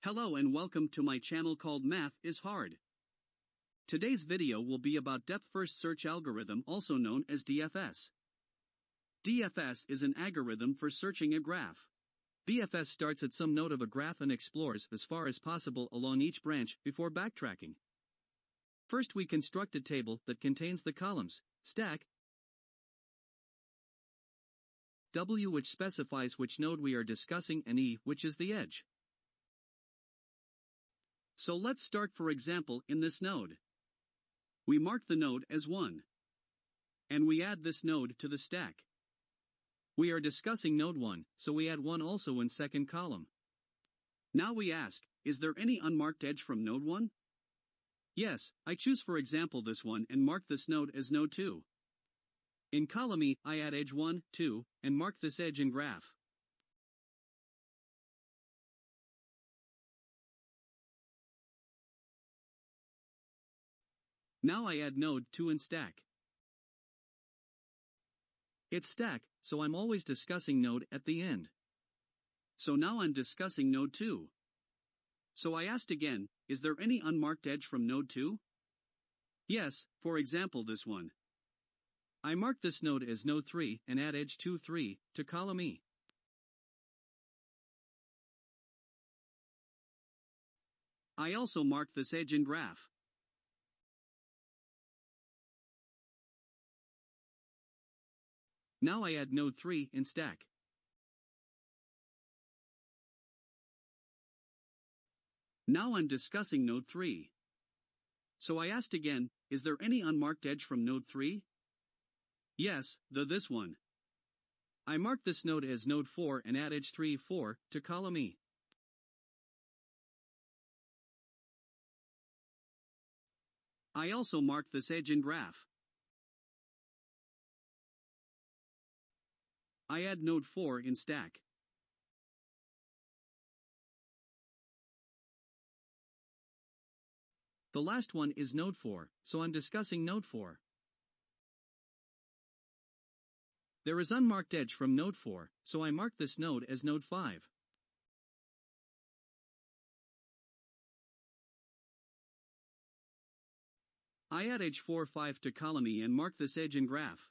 Hello and welcome to my channel called Math is Hard. Today's video will be about depth first search algorithm, also known as DFS. DFS is an algorithm for searching a graph. DFS starts at some node of a graph and explores as far as possible along each branch before backtracking. First, we construct a table that contains the columns stack W, which specifies which node we are discussing, and E, which is the edge. So let's start, for example, in this node. We mark the node as 1. And we add this node to the stack. We are discussing node 1, so we add 1 also in second column. Now we ask, is there any unmarked edge from node 1? Yes, I choose for example this one and mark this node as node 2. In column E, I add edge 1, 2, and mark this edge in graph. Now I add node 2 in stack. It's stack, so I'm always discussing node at the end. So now I'm discussing node 2. So I asked again, is there any unmarked edge from node 2? Yes, for example this one. I mark this node as node 3 and add edge 2, 3 to column E. I also mark this edge in graph. Now I add node 3 in stack. Now I'm discussing node 3. So I asked again, is there any unmarked edge from node 3? Yes, this one. I mark this node as node 4 and add edge 3, 4 to column E. I also mark this edge in graph. I add node 4 in stack. The last one is node 4, so I'm discussing node 4. There is unmarked edge from node 4, so I mark this node as node 5. I add edge 4, 5 to column E and mark this edge in graph.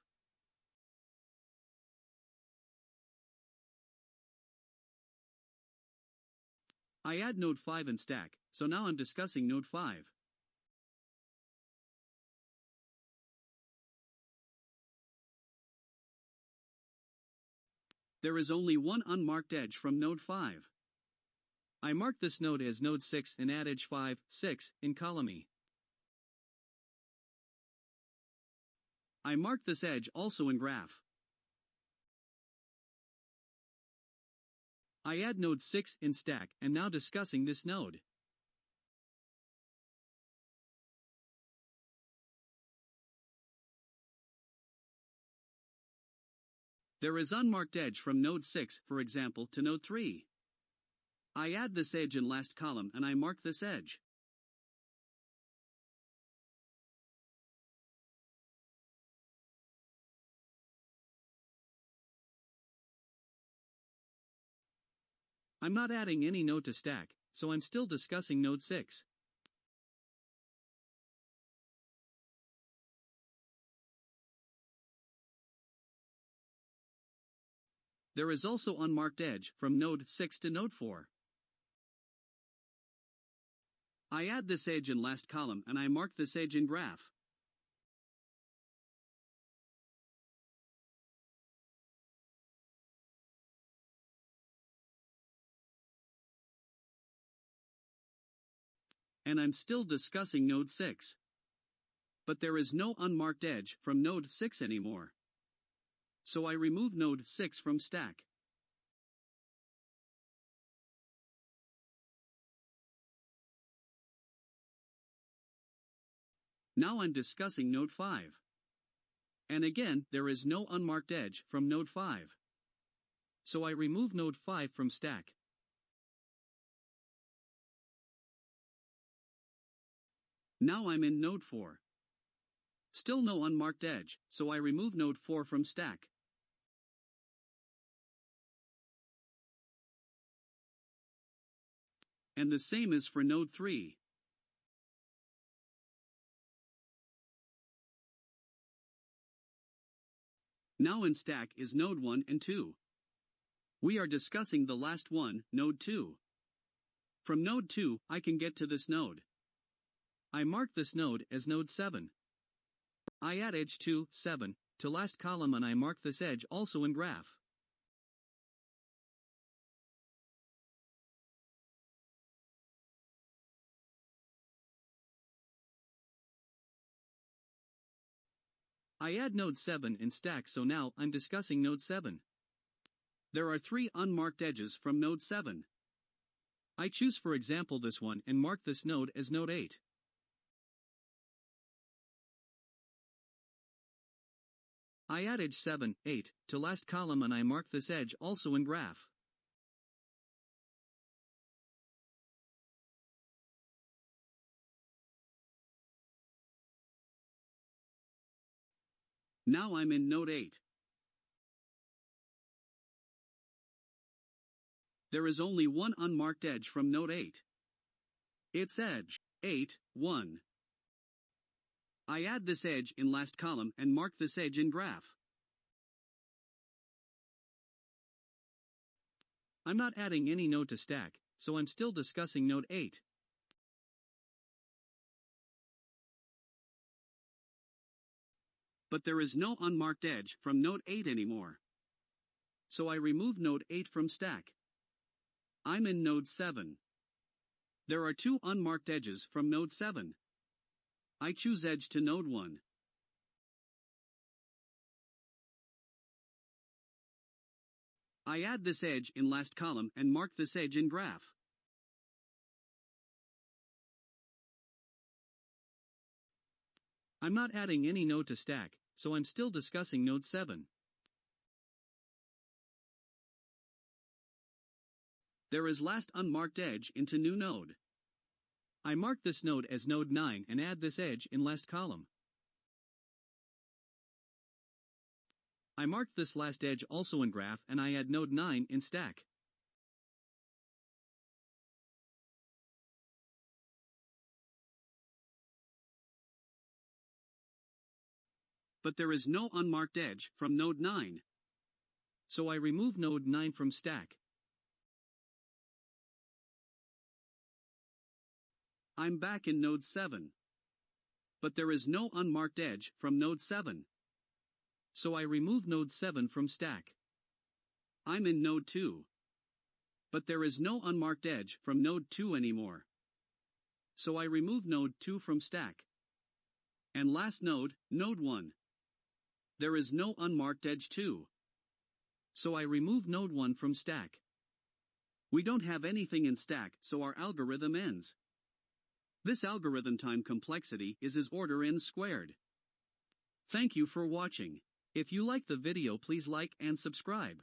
I add node 5 in stack, so now I'm discussing node 5. There is only one unmarked edge from node 5. I mark this node as node 6 and add edge 5, 6 in column E. I mark this edge also in graph. I add node 6 in stack and now discussing this node. There is unmarked edge from node 6, for example, to node 3. I add this edge in last column and I mark this edge. I'm not adding any node to stack, so I'm still discussing node 6. There is also unmarked edge from node 6 to node 4. I add this edge in last column and I mark this edge in graph. And I'm still discussing node 6. But there is no unmarked edge from node 6 anymore. So I remove node 6 from stack. Now I'm discussing node 5. And again, there is no unmarked edge from node 5. So I remove node 5 from stack. Now I'm in node 4. Still no unmarked edge, so I remove node 4 from stack. And the same is for node 3. Now in stack is node 1 and 2. We are discussing the last one, node 2. From node 2, I can get to this node. I mark this node as node 7. I add edge 2, 7, to last column and I mark this edge also in graph. I add node 7 in stack, so now I'm discussing node 7. There are 3 unmarked edges from node 7. I choose for example this one and mark this node as node 8. I add edge 7, 8, to last column and I mark this edge also in graph. Now I'm in node 8. There is only one unmarked edge from node 8. It's edge 8, 1. I add this edge in last column and mark this edge in graph. I'm not adding any node to stack, so I'm still discussing node 8. But there is no unmarked edge from node 8 anymore. So I remove node 8 from stack. I'm in node 7. There are 2 unmarked edges from node 7. I choose edge to node 1. I add this edge in last column and mark this edge in graph. I'm not adding any node to stack, so I'm still discussing node 7. There is last unmarked edge into new node. I mark this node as node 9 and add this edge in last column. I marked this last edge also in graph and I add node 9 in stack. But there is no unmarked edge from node 9. So I remove node 9 from stack. I'm back in node 7. But there is no unmarked edge from node 7. So I remove node 7 from stack. I'm in node 2. But there is no unmarked edge from node 2 anymore. So I remove node 2 from stack. And last node, node 1. There is no unmarked edge 2. So I remove node 1 from stack. We don't have anything in stack, so our algorithm ends. This algorithm time complexity is as order n squared. Thank you for watching. If you like the video, please like and subscribe.